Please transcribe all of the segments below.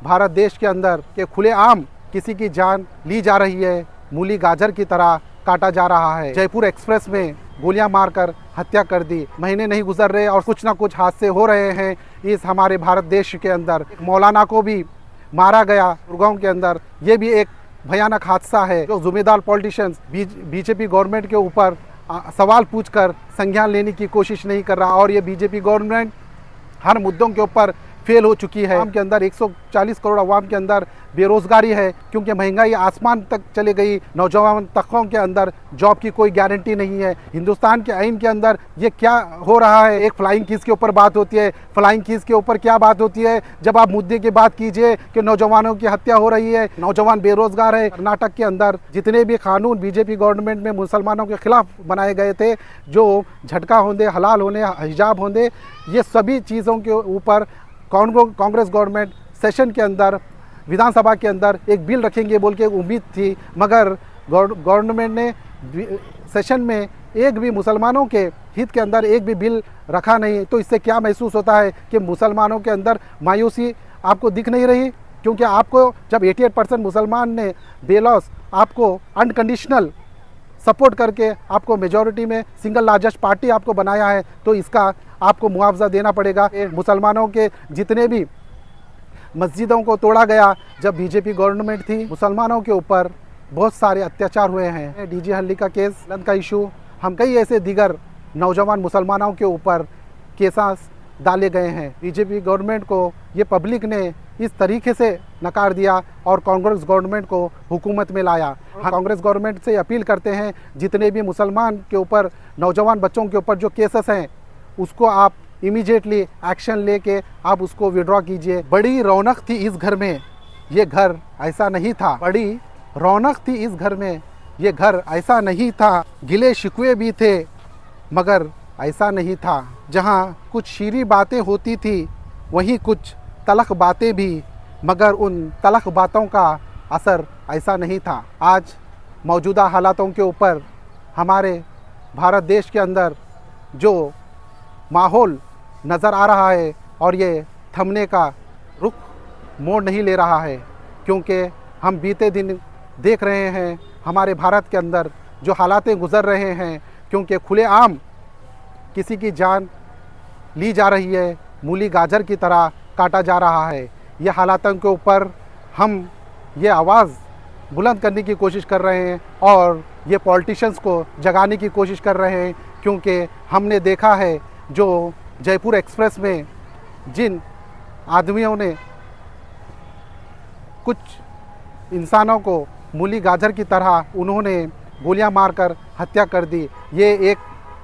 भारत देश के अंदर के खुलेआम किसी की जान ली जा रही है, मूली गाजर की तरह काटा जा रहा है। जयपुर एक्सप्रेस में गोलियां मारकर हत्या कर दी। महीने नहीं गुजर रहे और कुछ ना कुछ हादसे हो रहे हैं इस हमारे भारत देश के अंदर। मौलाना को भी मारा गया गुड़गांव के अंदर। ये भी एक भयानक हादसा है। जो जिम्मेदार पॉलिटिशियंस बीजेपी गवर्नमेंट के ऊपर सवाल पूछकर संज्ञान लेने की कोशिश नहीं कर रहा और ये बीजेपी गवर्नमेंट हर मुद्दों के ऊपर फेल हो चुकी है। आवाम के अंदर 140 करोड़ आवाम के अंदर बेरोजगारी है, क्योंकि महंगाई आसमान तक चली गई। नौजवान तबकों के अंदर जॉब की कोई गारंटी नहीं है। हिंदुस्तान के आइन के अंदर ये क्या हो रहा है? एक फ्लाइंग किस के ऊपर बात होती है, फ्लाइंग किस के ऊपर क्या बात होती है? जब आप मुद्दे की बात कीजिए कि नौजवानों की हत्या हो रही है, नौजवान बेरोजगार है। कर्नाटक के अंदर जितने भी कानून बीजेपी गवर्नमेंट में मुसलमानों के खिलाफ बनाए गए थे, जो झटका होंदे, हलाल होने, हिजाब होंदे, ये सभी चीज़ों के ऊपर कांग्रेस गवर्नमेंट सेशन के अंदर, विधानसभा के अंदर एक बिल रखेंगे बोल के उम्मीद थी, मगर गवर्नमेंट ने सेशन में एक भी मुसलमानों के हित के अंदर एक भी बिल रखा नहीं। तो इससे क्या महसूस होता है कि मुसलमानों के अंदर मायूसी आपको दिख नहीं रही, क्योंकि आपको जब 88% मुसलमान ने बेलॉस आपको अनकंडीशनल सपोर्ट करके आपको मेजॉरिटी में सिंगल लार्जेस्ट पार्टी आपको बनाया है, तो इसका आपको मुआवजा देना पड़ेगा। मुसलमानों के जितने भी मस्जिदों को तोड़ा गया जब बीजेपी गवर्नमेंट थी, मुसलमानों के ऊपर बहुत सारे अत्याचार हुए हैं। डीजे हल्ली का केस, लंद का इशू, हम कई ऐसे दीगर नौजवान मुसलमानों के ऊपर केसेस डाले गए हैं। बीजेपी गवर्नमेंट को ये पब्लिक ने इस तरीके से नकार दिया और कांग्रेस गवर्नमेंट को हुकूमत में लाया। हम कांग्रेस गवर्नमेंट से अपील करते हैं, जितने भी मुसलमान के ऊपर, नौजवान बच्चों के ऊपर जो केसेस हैं, उसको आप इमीडिएटली एक्शन लेके आप उसको विड्रॉ कीजिए। बड़ी रौनक थी इस घर में, ये घर ऐसा नहीं था। बड़ी रौनक थी इस घर में, ये घर ऐसा नहीं था। गिले शिकवे भी थे मगर ऐसा नहीं था। जहाँ कुछ शीरी बातें होती थी, वहीं कुछ तलख बातें भी, मगर उन तलख बातों का असर ऐसा नहीं था। आज मौजूदा हालातों के ऊपर हमारे भारत देश के अंदर जो माहौल नज़र आ रहा है और ये थमने का रुख मोड़ नहीं ले रहा है, क्योंकि हम बीते दिन देख रहे हैं हमारे भारत के अंदर जो हालातें गुज़र रहे हैं, क्योंकि खुलेआम किसी की जान ली जा रही है, मूली गाजर की तरह काटा जा रहा है। ये हालातों के ऊपर हम ये आवाज़ बुलंद करने की कोशिश कर रहे हैं और ये पॉलिटिशियंस को जगाने की कोशिश कर रहे हैं, क्योंकि हमने देखा है जो जयपुर एक्सप्रेस में जिन आदमियों ने कुछ इंसानों को मूली गाजर की तरह उन्होंने गोलियां मारकर हत्या कर दी, ये एक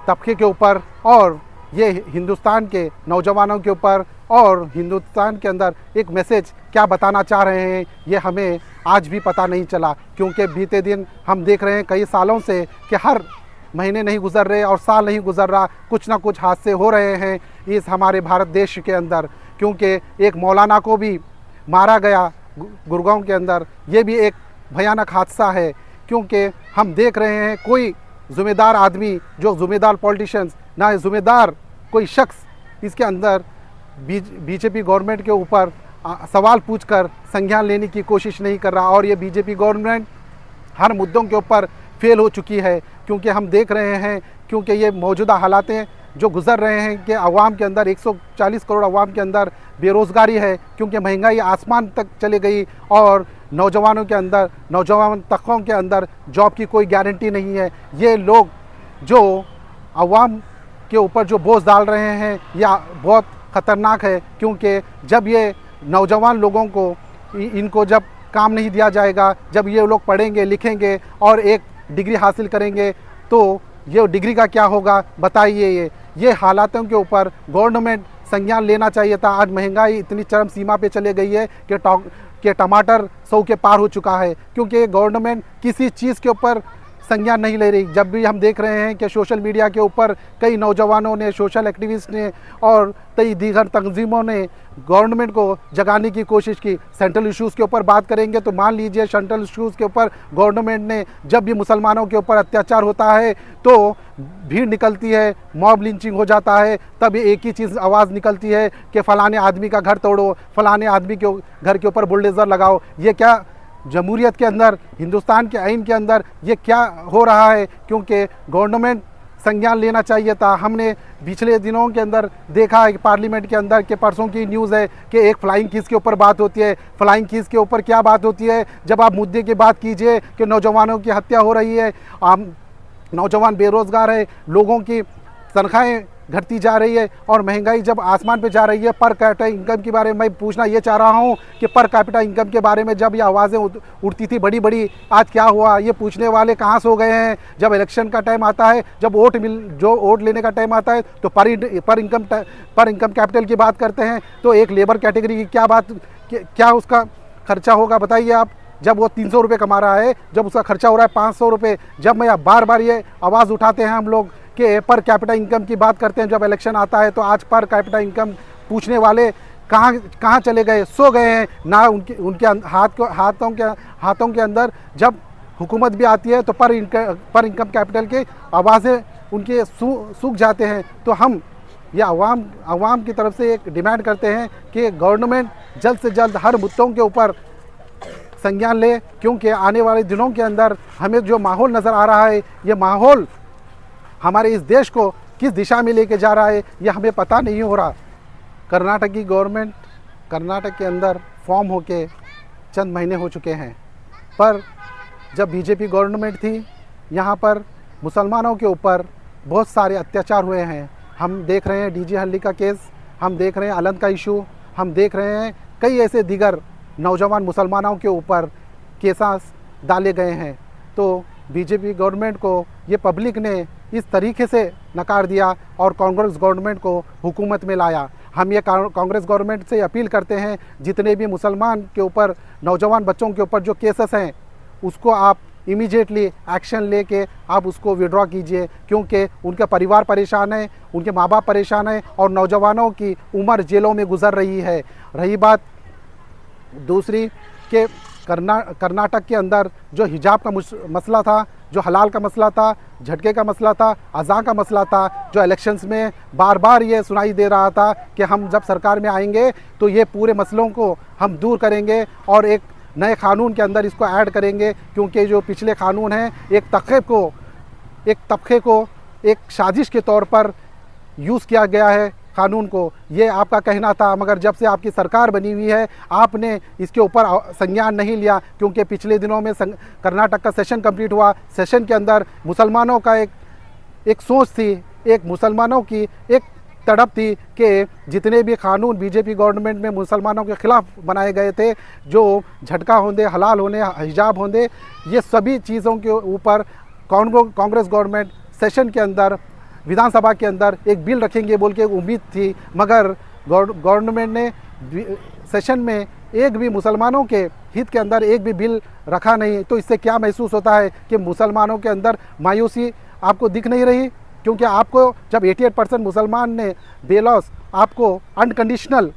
तबके के ऊपर और ये हिंदुस्तान के नौजवानों के ऊपर और हिंदुस्तान के अंदर एक मैसेज क्या बताना चाह रहे हैं, ये हमें आज भी पता नहीं चला। क्योंकि बीते दिन हम देख रहे हैं कई सालों से कि हर महीने नहीं गुजर रहे और साल नहीं गुजर रहा, कुछ ना कुछ हादसे हो रहे हैं इस हमारे भारत देश के अंदर। क्योंकि एक मौलाना को भी मारा गया गुड़गांव के अंदर, ये भी एक भयानक हादसा है। क्योंकि हम देख रहे हैं कोई ज़िम्मेदार आदमी, जो ज़िम्मेदार पॉलिटिशियंस, ना ज़िम्मेदार कोई शख्स इसके अंदर बीजेपी गवर्नमेंट के ऊपर सवाल पूछकर संज्ञान लेने की कोशिश नहीं कर रहा और ये बीजेपी गवर्नमेंट हर मुद्दों के ऊपर फेल हो चुकी है। क्योंकि हम देख रहे हैं, क्योंकि ये मौजूदा हालातें जो गुजर रहे हैं कि आवाम के अंदर 140 करोड़ आवाम के अंदर बेरोज़गारी है, क्योंकि महंगाई आसमान तक चली गई और नौजवानों के अंदर, नौजवान तबकों के अंदर जॉब की कोई गारंटी नहीं है। ये लोग जो आवाम के ऊपर जो बोझ डाल रहे हैं, यह बहुत ख़तरनाक है। क्योंकि जब ये नौजवान लोगों को इनको जब काम नहीं दिया जाएगा, जब ये लोग पढ़ेंगे लिखेंगे और एक डिग्री हासिल करेंगे, तो ये डिग्री का क्या होगा बताइए। ये हालातों के ऊपर गवर्नमेंट संज्ञान लेना चाहिए था। आज महंगाई इतनी चरम सीमा पे चले गई है कि टमाटर 100 के पार हो चुका है, क्योंकि गवर्नमेंट किसी चीज़ के ऊपर संज्ञान नहीं ले रही। जब भी हम देख रहे हैं कि सोशल मीडिया के ऊपर कई नौजवानों ने, सोशल एक्टिविस्ट ने और कई दीगर तंजीमों ने गवर्नमेंट को जगाने की कोशिश की। सेंट्रल इश्यूज़ के ऊपर बात करेंगे तो मान लीजिए सेंट्रल इश्यूज़ के ऊपर गवर्नमेंट ने, जब भी मुसलमानों के ऊपर अत्याचार होता है तो भीड़ निकलती है, मॉब लिंचिंग हो जाता है, तब एक ही चीज़ आवाज़ निकलती है कि फ़लाने आदमी का घर तोड़ो, फ़लाने आदमी के घर के ऊपर बुलडोज़र लगाओ। ये क्या जमहूरियत के अंदर, हिंदुस्तान के आइन के अंदर ये क्या हो रहा है? क्योंकि गवर्नमेंट संज्ञान लेना चाहिए था। हमने पिछले दिनों के अंदर देखा है कि पार्लियामेंट के अंदर के परसों की न्यूज़ है कि एक फ्लाइंग किस के ऊपर बात होती है। फ्लाइंग किस के ऊपर क्या बात होती है? जब आप मुद्दे की बात कीजिए कि नौजवानों की हत्या हो रही है, नौजवान बेरोज़गार है, लोगों की तनख्वाहें घटती जा रही है और महंगाई जब आसमान पे जा रही है। पर कैपिटा इनकम के बारे में मैं पूछना ये चाह रहा हूँ कि पर कैपिटा इनकम के बारे में जब ये आवाज़ें उठती थी बड़ी बड़ी, आज क्या हुआ? ये पूछने वाले कहाँ सो गए हैं? जब इलेक्शन का टाइम आता है, जब वोट लेने का टाइम आता है तो पर इनकम कैपिटल की बात करते हैं। तो एक लेबर कैटेगरी की क्या उसका खर्चा होगा बताइए आप? जब वो 300 रुपये कमा रहा है, जब उसका खर्चा हो रहा है 500 रुपये, जब मैं बार बार ये आवाज़ उठाते हैं हम लोग कि पर कैपिटा इनकम की बात करते हैं, जब इलेक्शन आता है तो आज पर कैपिटा इनकम पूछने वाले कहाँ चले गए? सो गए हैं ना? उनके हाथों के अंदर जब हुकूमत भी आती है तो पर इनकम कैपिटल की आवाज़ें उनके सूख जाते हैं। तो हम ये अवाम की तरफ से एक डिमांड करते हैं कि गवर्नमेंट जल्द से जल्द हर मुद्दों के ऊपर संज्ञान ले, क्योंकि आने वाले दिनों के अंदर हमें जो माहौल नज़र आ रहा है, ये माहौल हमारे इस देश को किस दिशा में लेके जा रहा है ये हमें पता नहीं हो रहा। कर्नाटक की गवर्नमेंट कर्नाटक के अंदर फॉर्म होके चंद महीने हो चुके हैं, पर जब बीजेपी गवर्नमेंट थी यहाँ पर मुसलमानों के ऊपर बहुत सारे अत्याचार हुए हैं। हम देख रहे हैं डीजे हल्ली का केस, हम देख रहे हैं अलंत का इशू, हम देख रहे हैं कई ऐसे दीगर नौजवान मुसलमानों के ऊपर केसेस डाले गए हैं। तो बीजेपी गवर्नमेंट को ये पब्लिक ने इस तरीके से नकार दिया और कांग्रेस गवर्नमेंट को हुकूमत में लाया। हम ये कांग्रेस गवर्नमेंट से अपील करते हैं, जितने भी मुसलमान के ऊपर, नौजवान बच्चों के ऊपर जो केसेस हैं उसको आप इमीडिएटली एक्शन लेके आप उसको विड्रॉ कीजिए, क्योंकि उनका परिवार परेशान है, उनके माँ बाप परेशान है और नौजवानों की उम्र जेलों में गुजर रही है। रही बात दूसरी कि कर्नाटक के अंदर जो हिजाब का मसला था, जो हलाल का मसला था, झटके का मसला था, अज़ां का मसला था, जो इलेक्शंस में बार बार ये सुनाई दे रहा था कि हम जब सरकार में आएंगे तो ये पूरे मसलों को हम दूर करेंगे और एक नए कानून के अंदर इसको ऐड करेंगे, क्योंकि जो पिछले कानून हैं एक तबके को एक साजिश के तौर पर यूज़ किया गया है कानून को। ये आपका कहना था, मगर जब से आपकी सरकार बनी हुई है आपने इसके ऊपर संज्ञान नहीं लिया, क्योंकि पिछले दिनों में कर्नाटक का सेशन कंप्लीट हुआ। सेशन के अंदर मुसलमानों का एक सोच थी, एक मुसलमानों की एक तड़प थी कि जितने भी कानून बीजेपी गवर्नमेंट में मुसलमानों के ख़िलाफ़ बनाए गए थे, जो झटका होंदे, हलाल होने, हिजाब होंदे, ये सभी चीज़ों के ऊपर कांग्रेस गवर्नमेंट सेशन के अंदर, विधानसभा के अंदर एक बिल रखेंगे बोल के उम्मीद थी, मगर गवर्नमेंट ने सेशन में एक भी मुसलमानों के हित के अंदर एक भी बिल रखा नहीं। तो इससे क्या महसूस होता है कि मुसलमानों के अंदर मायूसी आपको दिख नहीं रही, क्योंकि आपको जब 88% मुसलमान ने बेलॉस आपको अनकंडीशनल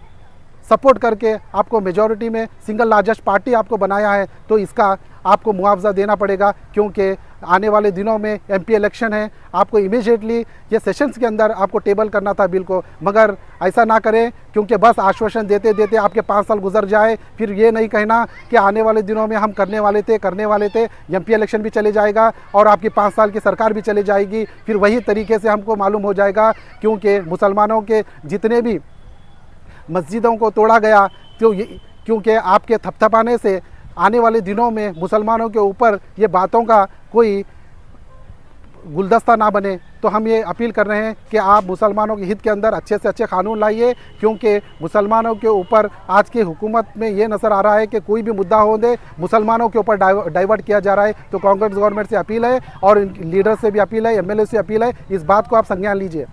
सपोर्ट करके आपको मेजॉरिटी में सिंगल लार्जेस्ट पार्टी आपको बनाया है, तो इसका आपको मुआवजा देना पड़ेगा, क्योंकि आने वाले दिनों में एमपी इलेक्शन है। आपको इमीडिएटली ये सेशंस के अंदर आपको टेबल करना था बिल को, मगर ऐसा ना करें, क्योंकि बस आश्वासन देते देते आपके 5 साल गुजर जाए, फिर ये नहीं कहना कि आने वाले दिनों में हम करने वाले थे। एमपी इलेक्शन भी चले जाएगा और आपकी 5 साल की सरकार भी चले जाएगी, फिर वही तरीके से हमको मालूम हो जाएगा, क्योंकि मुसलमानों के जितने भी मस्जिदों को तोड़ा गया, तो क्योंकि आपके थपथपाने से आने वाले दिनों में मुसलमानों के ऊपर ये बातों का कोई गुलदस्ता ना बने। तो हम ये अपील कर रहे हैं कि आप मुसलमानों के हित के अंदर अच्छे से अच्छे कानून लाइए, क्योंकि मुसलमानों के ऊपर आज की हुकूमत में ये नज़र आ रहा है कि कोई भी मुद्दा हो दे मुसलमानों के ऊपर डाइवर्ट किया जा रहा है। तो कांग्रेस गवर्नमेंट से अपील है और लीडर से भी अपील है, एमएलए से अपील है, इस बात को आप संज्ञान लीजिए।